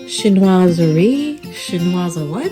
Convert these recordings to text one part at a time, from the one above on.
Chinoiserie, chinoise what?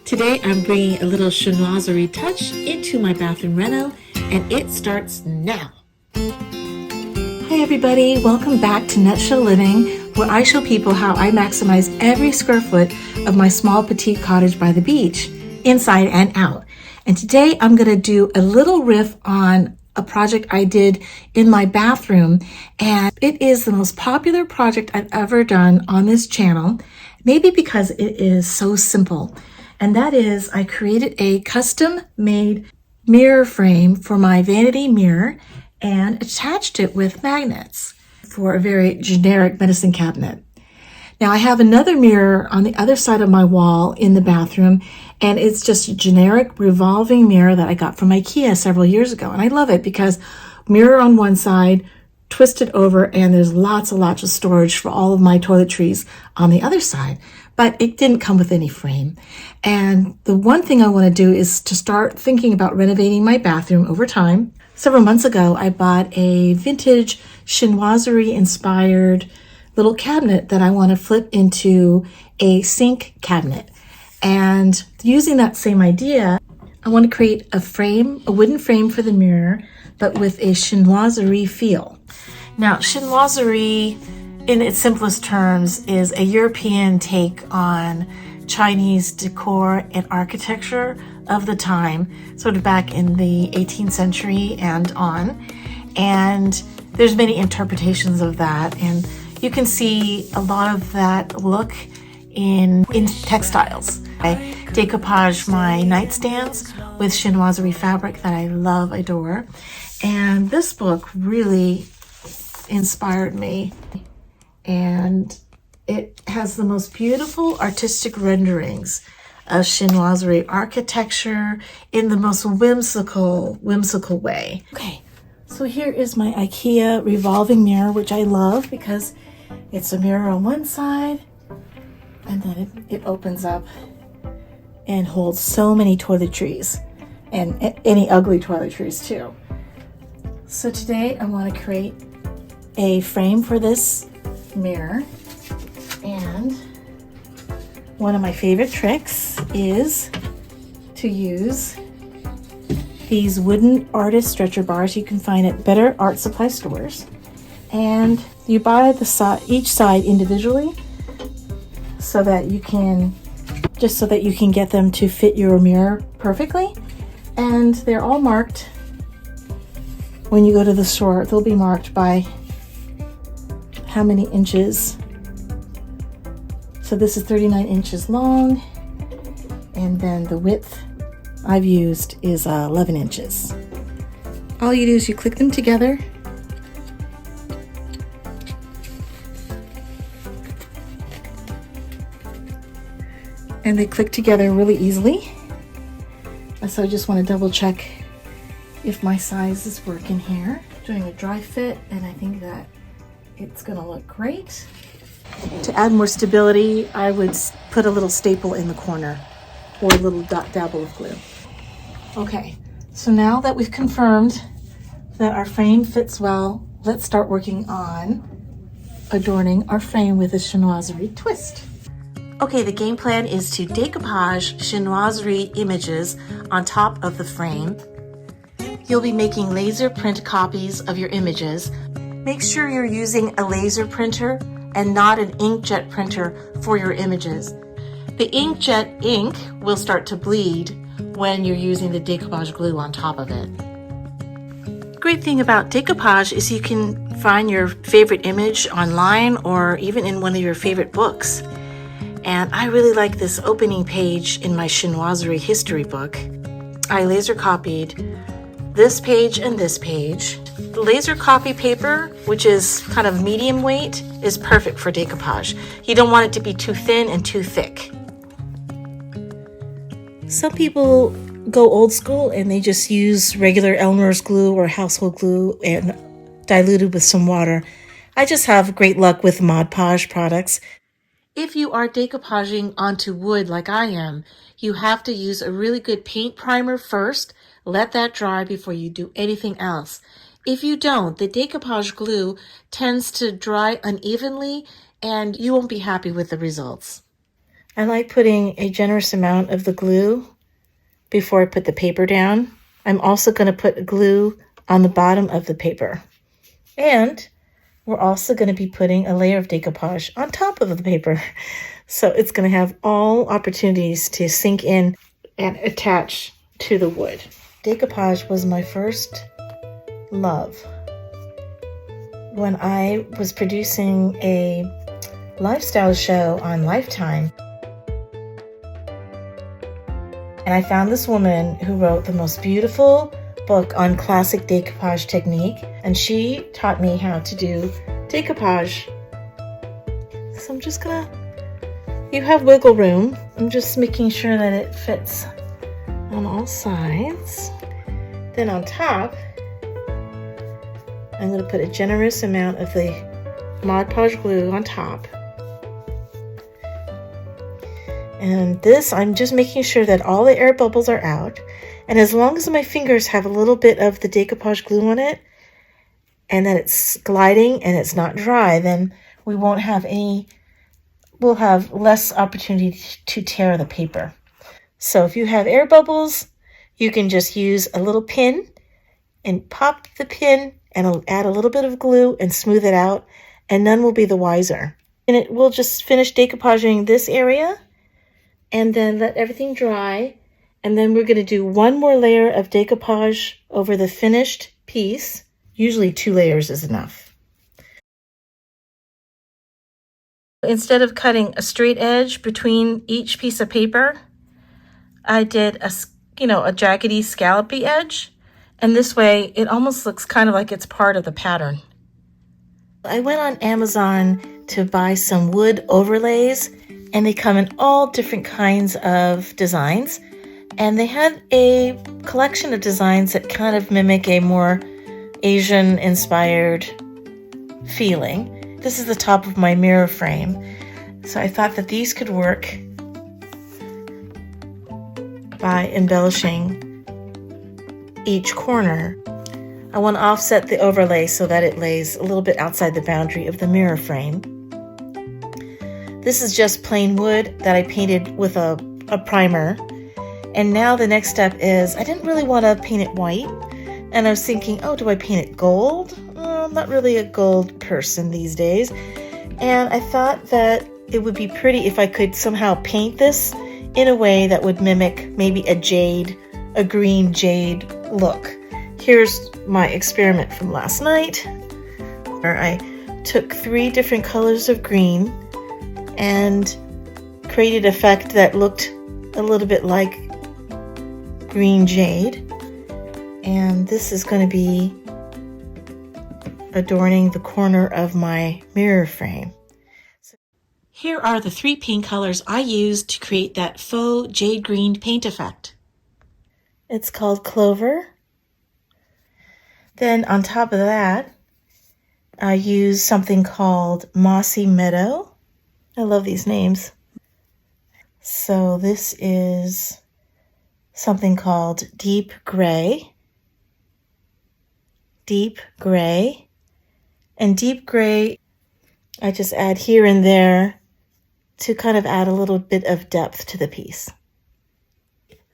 Today I'm bringing a little chinoiserie touch into my bathroom reno, and it starts now. Hi everybody, welcome back to Nutshell Living, where I show people how I maximize every square foot of my small petite cottage by the beach, inside and out. And today I'm going to do a little riff on a project I did in my bathroom, and it is the most popular project I've ever done on this channel, maybe because it is so simple. And that is, I created a custom-made mirror frame for my vanity mirror and attached it with magnets for a very generic medicine cabinet. Now I have another mirror on the other side of my wall in the bathroom, and it's just a generic revolving mirror that I got from Ikea several years ago. And I love it because mirror on one side, twisted over, and there's lots and lots of storage for all of my toiletries on the other side. But it didn't come with any frame. And the one thing I want to do is to start thinking about renovating my bathroom over time. Several months ago, I bought a vintage chinoiserie inspired little cabinet that I want to flip into a sink cabinet. And using that same idea, I want to create a frame, a wooden frame for the mirror, but with a chinoiserie feel. Now, chinoiserie, in its simplest terms, is a European take on Chinese decor and architecture of the time, sort of back in the 18th century and on. And there's many interpretations of that, and you can see a lot of that look in textiles. I decoupage my nightstands with chinoiserie fabric that I love, adore. And this book really inspired me. And it has the most beautiful artistic renderings of chinoiserie architecture in the most whimsical way. Okay, so here is my Ikea revolving mirror, which I love because it's a mirror on one side, and then it opens up and holds so many toiletries, and any ugly toiletries too. So today I want to create a frame for this mirror, and one of my favorite tricks is to use these wooden artist stretcher bars you can find at better art supply stores, and you buy each side individually so that you can get them to fit your mirror perfectly. And they're all marked. When you go to the store, they'll be marked by how many inches. So this is 39 inches long, and then the width I've used is 11 inches. All you do is you click them together, and they click together really easily. So I just want to double check if my size is working here. Doing a dry fit, and I think that it's gonna look great. To add more stability, I would put a little staple in the corner or a little dabble of glue. Okay, so now that we've confirmed that our frame fits well, let's start working on adorning our frame with a chinoiserie twist. Okay, the game plan is to decoupage chinoiserie images on top of the frame. You'll be making laser print copies of your images. Make sure you're using a laser printer and not an inkjet printer for your images. The inkjet ink will start to bleed when you're using the decoupage glue on top of it. The great thing about decoupage is you can find your favorite image online or even in one of your favorite books. And I really like this opening page in my chinoiserie history book. I laser copied this page and this page. The laser copy paper, which is kind of medium weight, is perfect for decoupage. You don't want it to be too thin and too thick. Some people go old school and they just use regular Elmer's glue or household glue and diluted with some water. I just have great luck with Mod Podge products. If you are decoupaging onto wood like I am, you have to use a really good paint primer first. Let that dry before you do anything else. If you don't, the decoupage glue tends to dry unevenly and you won't be happy with the results. I like putting a generous amount of the glue before I put the paper down. I'm also going to put glue on the bottom of the paper. And we're also going to be putting a layer of decoupage on top of the paper. So it's going to have all opportunities to sink in and attach to the wood. Decoupage was my first love when I was producing a lifestyle show on Lifetime. And I found this woman who wrote the most beautiful book on classic decoupage technique, and she taught me how to do decoupage. So I'm just gonna, you have wiggle room. I'm just making sure that it fits on all sides. Then on top, I'm gonna put a generous amount of the Mod Podge glue on top. And this, I'm just making sure that all the air bubbles are out. And as long as my fingers have a little bit of the decoupage glue on it, and that it's gliding and it's not dry, then we won't have any, we'll have less opportunity to tear the paper. So if you have air bubbles, you can just use a little pin and pop the pin and add a little bit of glue and smooth it out, and none will be the wiser. And it will just finish decoupaging this area, and then let everything dry. And then we're going to do one more layer of decoupage over the finished piece. Usually 2 layers is enough. Instead of cutting a straight edge between each piece of paper, I did a jaggedy, scallopy edge. And this way, it almost looks kind of like it's part of the pattern. I went on Amazon to buy some wood overlays, and they come in all different kinds of designs. And they had a collection of designs that kind of mimic a more Asian-inspired feeling. This is the top of my mirror frame. So I thought that these could work by embellishing each corner. I want to offset the overlay so that it lays a little bit outside the boundary of the mirror frame. This is just plain wood that I painted with a primer. And now the next step is, I didn't really want to paint it white. And I was thinking, oh, do I paint it gold? I'm not really a gold person these days. And I thought that it would be pretty if I could somehow paint this in a way that would mimic maybe a green jade look. Here's my experiment from last night, where I took 3 different colors of green and created an effect that looked a little bit like green jade. And this is going to be adorning the corner of my mirror frame. Here are the 3 paint colors I used to create that faux jade green paint effect. It's called Clover. Then on top of that, I used something called Mossy Meadow. I love these names. So this is something called Deep Gray. Deep Gray. And Deep Gray, I just add here and there to kind of add a little bit of depth to the piece.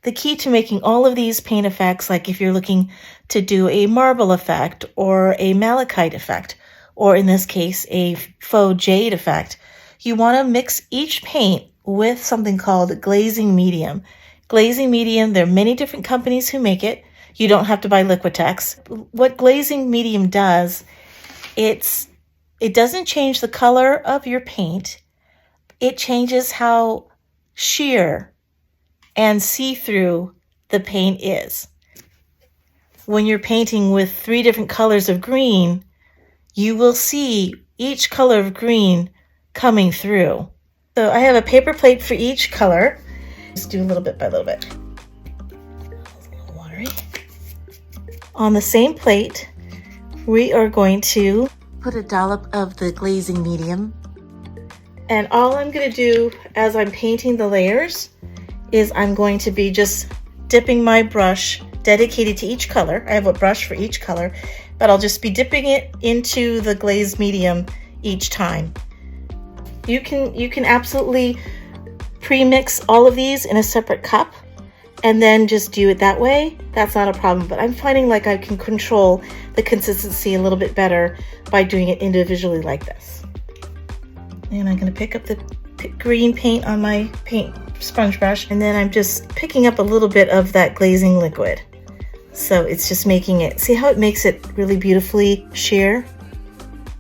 The key to making all of these paint effects, like if you're looking to do a marble effect or a malachite effect, or in this case, a faux jade effect, you want to mix each paint with something called glazing medium. Glazing medium, there are many different companies who make it. You don't have to buy Liquitex. What glazing medium does, it doesn't change the color of your paint. It changes how sheer and see-through the paint is. When you're painting with 3 different colors of green, you will see each color of green coming through. So I have a paper plate for each color. Just do a little bit by little bit. A little watery. On the same plate, we are going to put a dollop of the glazing medium. And all I'm going to do as I'm painting the layers is I'm going to be just dipping my brush dedicated to each color. I have a brush for each color, but I'll just be dipping it into the glazed medium each time. You can absolutely pre-mix all of these in a separate cup and then just do it that way. That's not a problem, but I'm finding like I can control the consistency a little bit better by doing it individually like this. And I'm going to pick up the green paint on my paint sponge brush, and then I'm just picking up a little bit of that glazing liquid. So it's just making it, see how it makes it really beautifully sheer?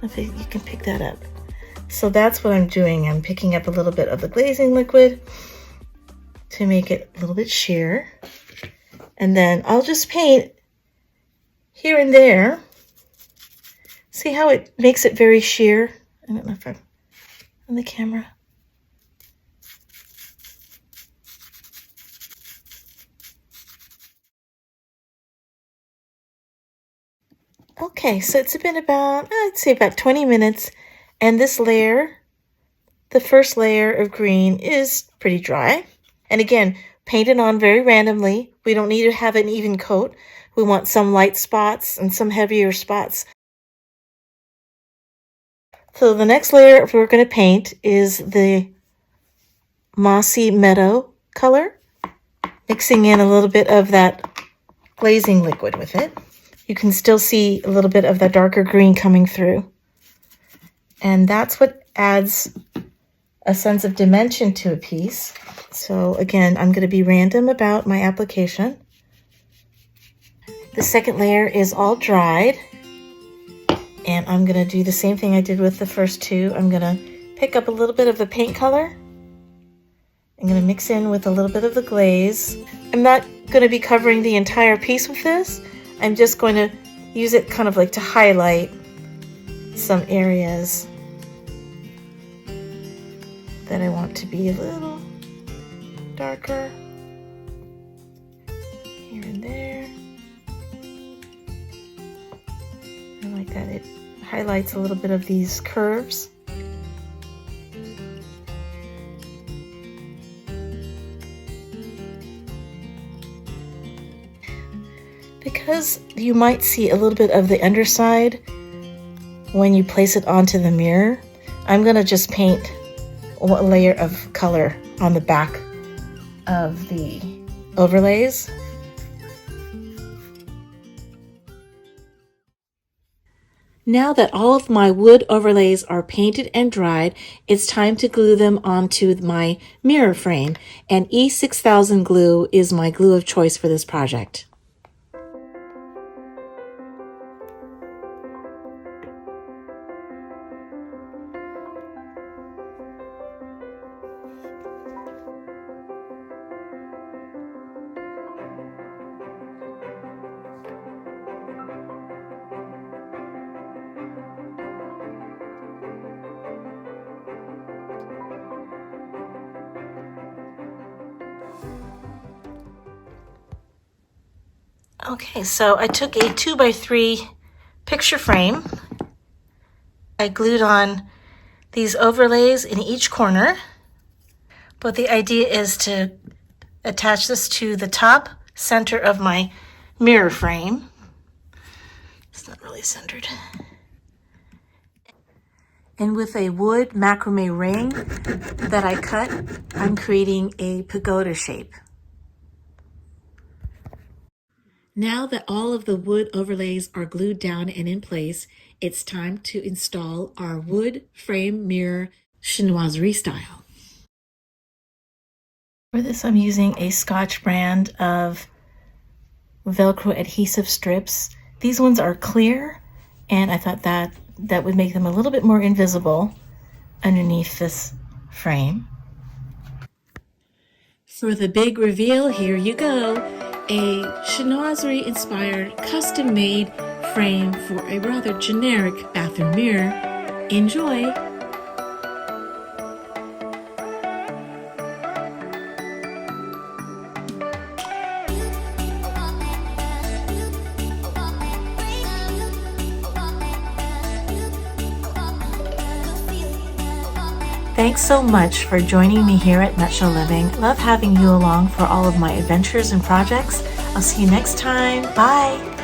If you can pick that up. So that's what I'm doing. I'm picking up a little bit of the glazing liquid to make it a little bit sheer. And then I'll just paint here and there. See how it makes it very sheer? I don't know if I'm on the camera. Okay, so it's been about, I'd say about 20 minutes, and this layer, the first layer of green, is pretty dry. And again, paint it on very randomly. We don't need to have an even coat. We want some light spots and some heavier spots. So the next layer we're going to paint is the mossy meadow color, mixing in a little bit of that glazing liquid with it. You can still see a little bit of the darker green coming through. And that's what adds a sense of dimension to a piece. So again, I'm going to be random about my application. The second layer is all dried. And I'm going to do the same thing I did with the first two. I'm going to pick up a little bit of the paint color. I'm going to mix in with a little bit of the glaze. I'm not going to be covering the entire piece with this. I'm just going to use it kind of like to highlight some areas that I want to be a little darker here and there. I like that it highlights a little bit of these curves. Because you might see a little bit of the underside when you place it onto the mirror, I'm going to just paint one layer of color on the back of the overlays. Now that all of my wood overlays are painted and dried, it's time to glue them onto my mirror frame, and E6000 glue is my glue of choice for this project. Okay, so I took a 2x3 picture frame. I glued on these overlays in each corner, but the idea is to attach this to the top center of my mirror frame. It's not really centered. And with a wood macrame ring that I cut, I'm creating a pagoda shape. Now that all of the wood overlays are glued down and in place, it's time to install our wood frame mirror chinoiserie style. For this, I'm using a Scotch brand of Velcro adhesive strips. These ones are clear, and I thought that would make them a little bit more invisible underneath this frame. For the big reveal, here you go. A chinoiserie inspired custom made frame for a rather generic bathroom mirror. Enjoy! Thanks so much for joining me here at Nutshell Living. Love having you along for all of my adventures and projects. I'll see you next time. Bye!